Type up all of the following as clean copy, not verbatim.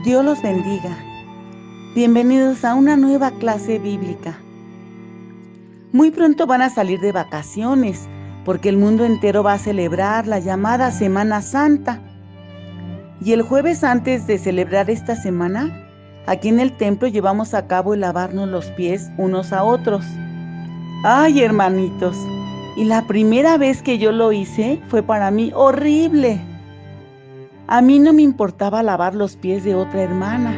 Dios los bendiga. Bienvenidos a una nueva clase bíblica. Muy pronto van a salir de vacaciones, porque el mundo entero va a celebrar la llamada Semana Santa. Y el jueves antes de celebrar esta semana, aquí en el templo llevamos a cabo el lavarnos los pies unos a otros. ¡Ay, hermanitos! Y la primera vez que yo lo hice fue para mí horrible. A mí no me importaba lavar los pies de otra hermana,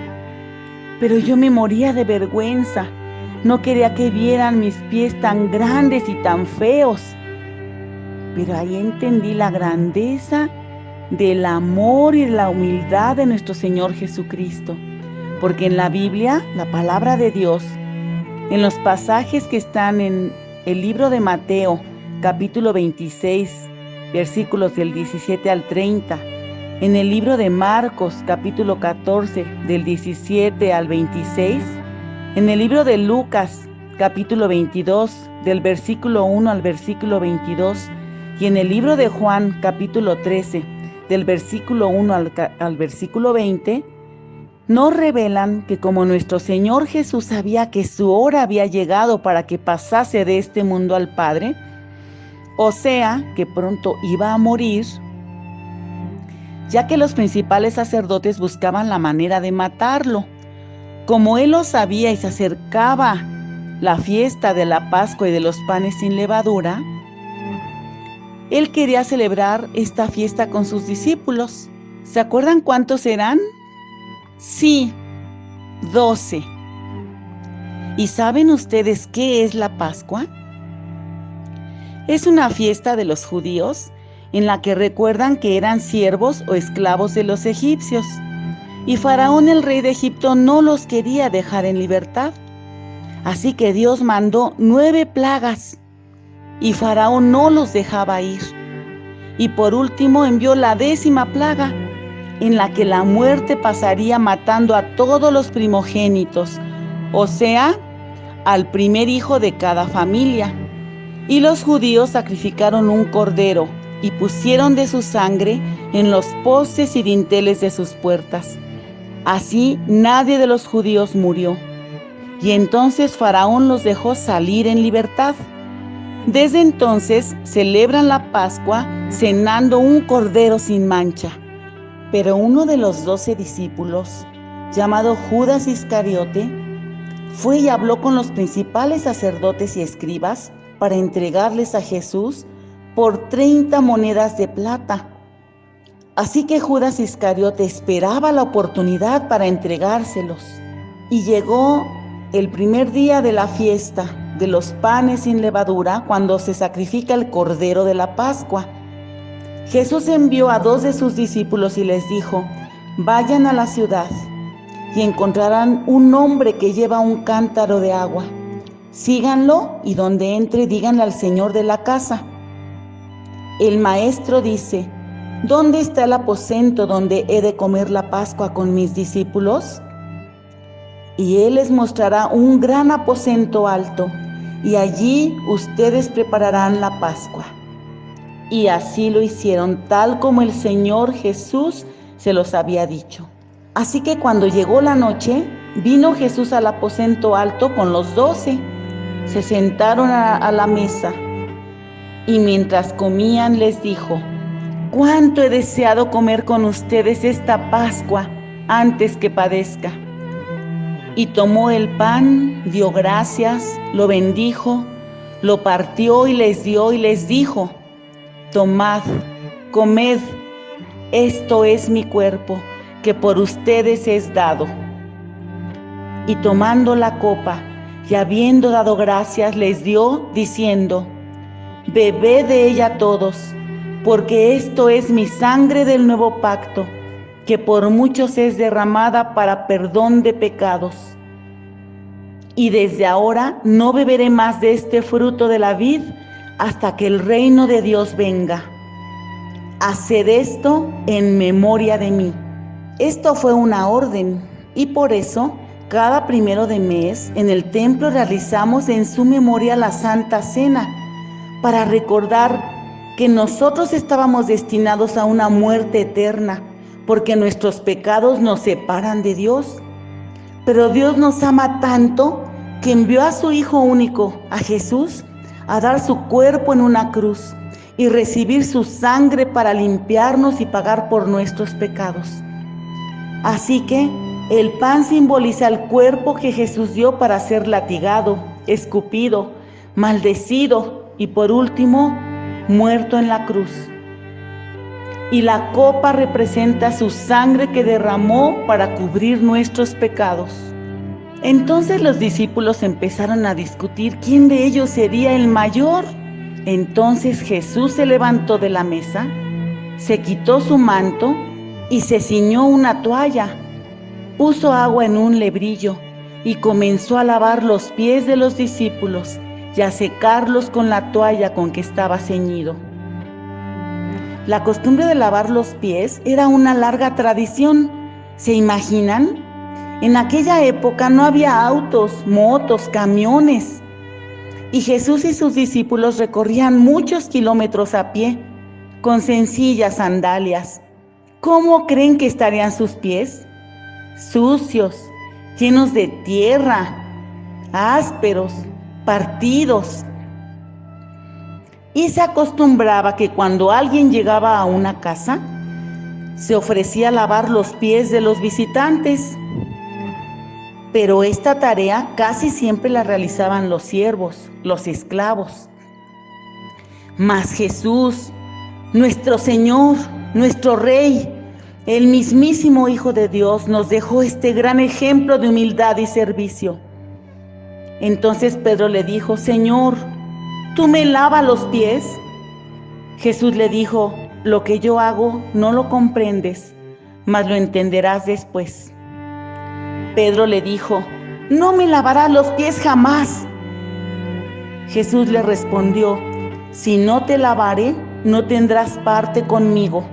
pero yo me moría de vergüenza. No quería que vieran mis pies tan grandes y tan feos. Pero ahí entendí la grandeza del amor y la humildad de nuestro Señor Jesucristo. Porque en la Biblia, la palabra de Dios, en los pasajes que están en el libro de Mateo, capítulo 26, versículos del 17 al 30, en el libro de Marcos, capítulo 14, del 17 al 26, en el libro de Lucas, capítulo 22, del versículo 1 al versículo 22, y en el libro de Juan, capítulo 13, del versículo 1 al versículo 20, nos revelan que como nuestro Señor Jesús sabía que su hora había llegado para que pasase de este mundo al Padre, o sea, que pronto iba a morir, ya que los principales sacerdotes buscaban la manera de matarlo. Como él lo sabía y se acercaba la fiesta de la Pascua y de los panes sin levadura, él quería celebrar esta fiesta con sus discípulos. ¿Se acuerdan cuántos eran? Sí, 12. ¿Y saben ustedes qué es la Pascua? Es una fiesta de los judíos en la que recuerdan que eran siervos o esclavos de los egipcios, y Faraón, el rey de Egipto, no los quería dejar en libertad. Así que Dios mandó 9 plagas, y Faraón no los dejaba ir. Y por último envió la 10ª plaga, en la que la muerte pasaría matando a todos los primogénitos, o sea, al primer hijo de cada familia. Y los judíos sacrificaron un cordero y pusieron de su sangre en los postes y dinteles de sus puertas. Así nadie de los judíos murió. Y entonces Faraón los dejó salir en libertad. Desde entonces celebran la Pascua cenando un cordero sin mancha. Pero uno de los 12 discípulos, llamado Judas Iscariote, fue y habló con los principales sacerdotes y escribas para entregarles a Jesús por 30 monedas de plata. Así que Judas Iscariote esperaba la oportunidad para entregárselos. Y llegó el primer día de la fiesta de los panes sin levadura, cuando se sacrifica el cordero de la Pascua. Jesús envió a 2 de sus discípulos y les dijo: vayan a la ciudad y encontrarán un hombre que lleva un cántaro de agua. Síganlo y donde entre díganle al señor de la casa: el maestro dice, ¿dónde está el aposento donde he de comer la Pascua con mis discípulos? Y él les mostrará un gran aposento alto, y allí ustedes prepararán la Pascua. Y así lo hicieron, tal como el Señor Jesús se los había dicho. Así que cuando llegó la noche, vino Jesús al aposento alto con los 12. Se sentaron a la mesa, y mientras comían les dijo: cuánto he deseado comer con ustedes esta Pascua antes que padezca. Y tomó el pan, dio gracias, lo bendijo, lo partió y les dio y les dijo: tomad, comed, esto es mi cuerpo, que por ustedes es dado. Y tomando la copa, y habiendo dado gracias, les dio, diciendo: bebed de ella todos, porque esto es mi sangre del nuevo pacto, que por muchos es derramada para perdón de pecados. Y desde ahora no beberé más de este fruto de la vid hasta que el reino de Dios venga. Haced esto en memoria de mí. Esto fue una orden, y por eso cada 1 de mes en el templo realizamos en su memoria la Santa Cena, para recordar que nosotros estábamos destinados a una muerte eterna, porque nuestros pecados nos separan de Dios. Pero Dios nos ama tanto que envió a su Hijo único, a Jesús, a dar su cuerpo en una cruz y recibir su sangre para limpiarnos y pagar por nuestros pecados. Así que el pan simboliza el cuerpo que Jesús dio para ser latigado, escupido, maldecido y por último, muerto en la cruz. Y la copa representa su sangre que derramó para cubrir nuestros pecados. Entonces los discípulos empezaron a discutir quién de ellos sería el mayor. Entonces Jesús se levantó de la mesa, se quitó su manto y se ciñó una toalla. Puso agua en un lebrillo y comenzó a lavar los pies de los discípulos y a secarlos con la toalla con que estaba ceñido. La costumbre de lavar los pies era una larga tradición. ¿Se imaginan? En aquella época no había autos, motos, camiones. Y Jesús y sus discípulos recorrían muchos kilómetros a pie, con sencillas sandalias. ¿Cómo creen que estarían sus pies? Sucios, llenos de tierra, ásperos, partidos. Y se acostumbraba que cuando alguien llegaba a una casa, se ofrecía lavar los pies de los visitantes. Pero esta tarea casi siempre la realizaban los siervos, los esclavos. Mas Jesús, nuestro Señor, nuestro Rey, el mismísimo Hijo de Dios, nos dejó este gran ejemplo de humildad y servicio. Entonces Pedro le dijo: Señor, ¿tú me lavas los pies? Jesús le dijo: lo que yo hago no lo comprendes, mas lo entenderás después. Pedro le dijo: no me lavarás los pies jamás. Jesús le respondió: si no te lavare, no tendrás parte conmigo.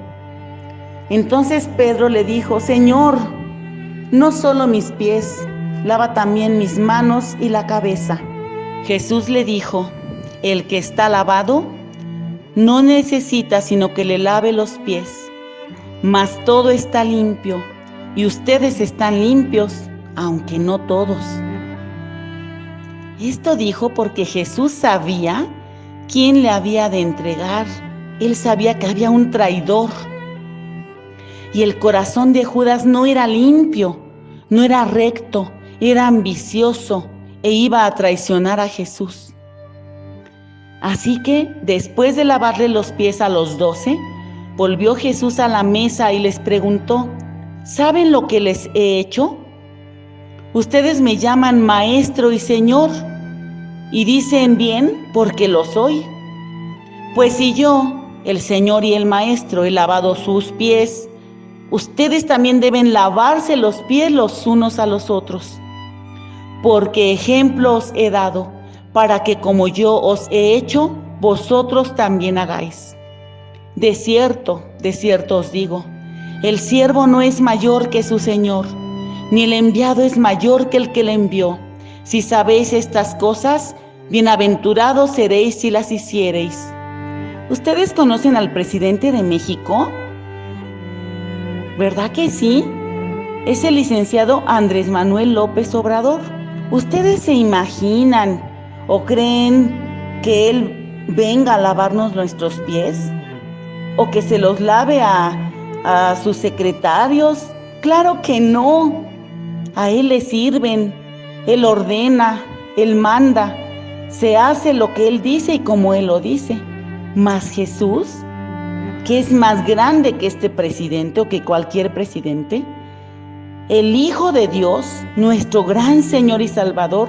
Entonces Pedro le dijo: Señor, no solo mis pies, lava también mis manos y la cabeza. Jesús le dijo: el que está lavado no necesita sino que le lave los pies, mas todo está limpio, y ustedes están limpios, aunque no todos. Esto dijo porque Jesús sabía quién le había de entregar. Él sabía que había un traidor. Y el corazón de Judas no era limpio, no era recto, era ambicioso e iba a traicionar a Jesús. Así que, después de lavarle los pies a los 12, volvió Jesús a la mesa y les preguntó: ¿saben lo que les he hecho? Ustedes me llaman Maestro y Señor, y dicen bien porque lo soy. Pues si yo, el Señor y el Maestro, he lavado sus pies, ustedes también deben lavarse los pies los unos a los otros. Porque ejemplo os he dado, para que como yo os he hecho, vosotros también hagáis. De cierto os digo, el siervo no es mayor que su Señor, ni el enviado es mayor que el que le envió. Si sabéis estas cosas, bienaventurados seréis si las hiciereis. ¿Ustedes conocen al presidente de México? ¿Verdad que sí? Es el licenciado Andrés Manuel López Obrador. ¿Ustedes se imaginan o creen que él venga a lavarnos nuestros pies? ¿O que se los lave a sus secretarios? ¡Claro que no! A él le sirven, él ordena, él manda, se hace lo que él dice y como él lo dice. Mas Jesús, que es más grande que este presidente o que cualquier presidente, el Hijo de Dios, nuestro gran Señor y Salvador,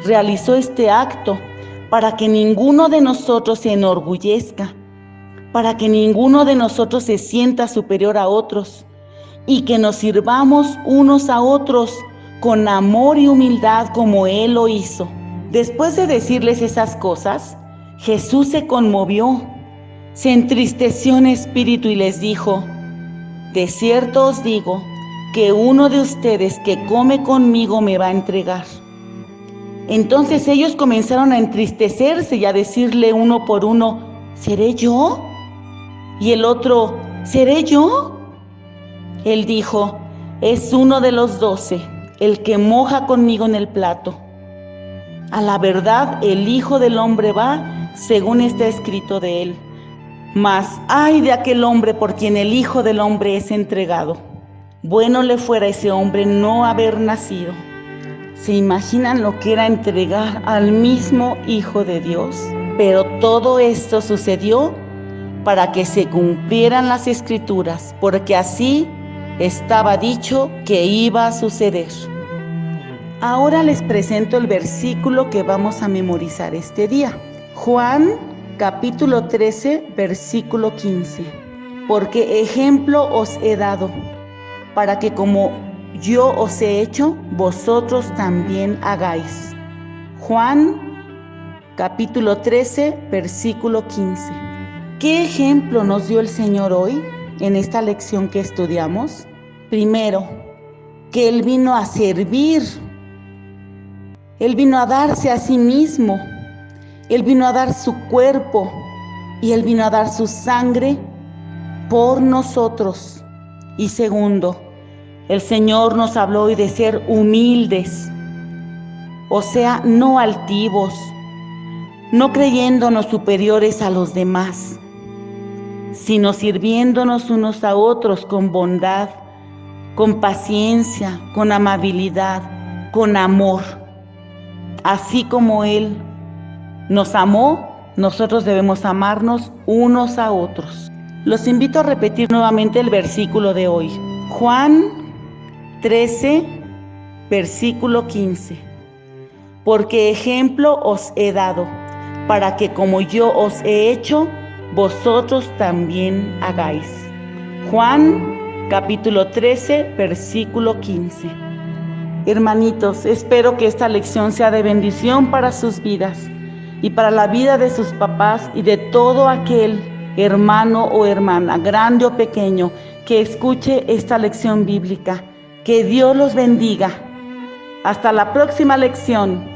realizó este acto para que ninguno de nosotros se enorgullezca, para que ninguno de nosotros se sienta superior a otros y que nos sirvamos unos a otros con amor y humildad como Él lo hizo. Después de decirles esas cosas, Jesús se conmovió, se entristeció en espíritu y les dijo: de cierto os digo que uno de ustedes que come conmigo me va a entregar. Entonces ellos comenzaron a entristecerse y a decirle uno por uno: ¿seré yo? Y el otro: ¿seré yo? Él dijo: es uno de los 12, el que moja conmigo en el plato. A la verdad, el Hijo del Hombre va según está escrito de él. Mas ay de aquel hombre por quien el Hijo del Hombre es entregado. Bueno le fuera a ese hombre no haber nacido. ¿Se imaginan lo que era entregar al mismo Hijo de Dios? Pero todo esto sucedió para que se cumplieran las Escrituras, porque así estaba dicho que iba a suceder. Ahora les presento el versículo que vamos a memorizar este día. Juan capítulo 13, versículo 15. Porque ejemplo os he dado, para que como yo os he hecho, vosotros también hagáis. Juan capítulo 13, versículo 15. ¿Qué ejemplo nos dio el Señor hoy en esta lección que estudiamos? Primero, que Él vino a servir. Él vino a darse a sí mismo. Él vino a dar su cuerpo y Él vino a dar su sangre por nosotros. Y segundo, el Señor nos habló hoy de ser humildes, o sea, no altivos, no creyéndonos superiores a los demás, sino sirviéndonos unos a otros con bondad, con paciencia, con amabilidad, con amor. Así como Él nos amó, nosotros debemos amarnos unos a otros. Los invito a repetir nuevamente el versículo de hoy. Juan 13, versículo 15. Porque ejemplo os he dado, para que como yo os he hecho, vosotros también hagáis. Juan capítulo 13, versículo 15. Hermanitos, espero que esta lección sea de bendición para sus vidas y para la vida de sus papás y de todo aquel hermano o hermana, grande o pequeño, que escuche esta lección bíblica. Que Dios los bendiga. Hasta la próxima lección.